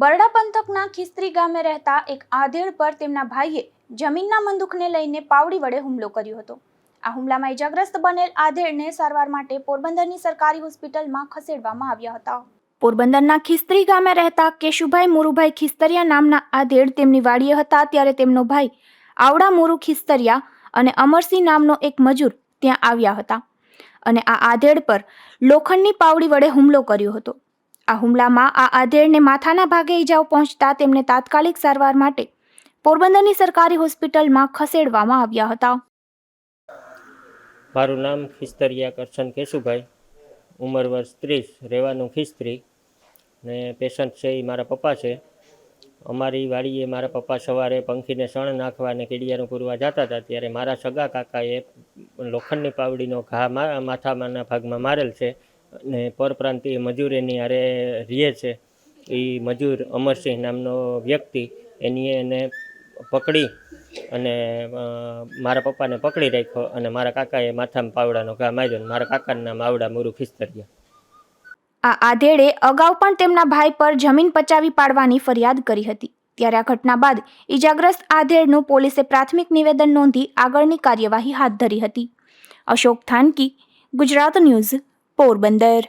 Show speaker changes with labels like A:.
A: બરડા પંથકના ખિસ્ત્રી ગામે રહેતા એક આધેડ પર તેમના ભાઈએ જમીનના બંદૂકને લઈને પાવડી વડે હુમલો કર્યો હતો। આ હુમલામાં ઇજાગ્રસ્ત બનેલ આધેડને સારવાર માટે પોરબંદરની સરકારી હોસ્પિટલમાં ખસેડવામાં આવ્યા હતા। પોરબંદરના ખિસ્ત્રી ગામે રહેતા કેશુભાઈ મુરુભાઈ ખિસ્તરિયા નામના આધેડ તેમની વાડીએ હતા ત્યારે તેમનો ભાઈ આવડા મુરુ ખિસ્તરિયા અને અમરસિંહ નામનો એક મજૂર ત્યાં આવ્યા હતા અને આ આધેડ પર લોખંડની પાવડી વડે હુમલો કર્યો હતો। આ હુમલામાં આ આધેડને માથાના ભાગે ઈજાઓ પહોંચતા તેમને તાત્કાલિક સારવાર માટે પોરબંદરની સરકારી હોસ્પિટલમાં ખસેડવામાં આવ્યા હતા।
B: મારું નામ ખિસ્તરિયા કરશન કેશુભાઈ, ઉંમર વર્ષ 30, રહેવાનું ખિસ્ત્રી ને પેશન્ટ છે એ મારા પપ્પા છે। અમારી વાડીએ મારા પપ્પા સવારે પંખીને શણ નાખવા અને કીડિયાનું પૂરવા જતા હતા ત્યારે મારા સગા કાકાએ લોખંડની પાવડીનો ઘા માથાના ભાગમાં મારેલ છે અને પરપ્રાંતીય મજૂર એની હારે રહે છે। એ મજૂર અમરસિંહ નામનો વ્યક્તિ એને પકડી અને મારા પપ્પાને પકડી રાખ્યો અને મારા કાકાએ માથામાં પાવડાનો ઘા માર્યો અને મારા કાકાનું નામ આવડા મુરુ ખિસ્તરિયા।
A: આ આધેડે અગાઉ પણ તેમના ભાઈ પર જમીન પચાવી પાડવાની ફરિયાદ કરી હતી ત્યારે આ ઘટના બાદ ઇજાગ્રસ્ત આધેડનું પોલીસે પ્રાથમિક નિવેદન નોંધી આગળની કાર્યવાહી હાથ ધરી હતી। અશોક થાનકી, ગુજરાત ન્યૂઝ, પોરબંદર।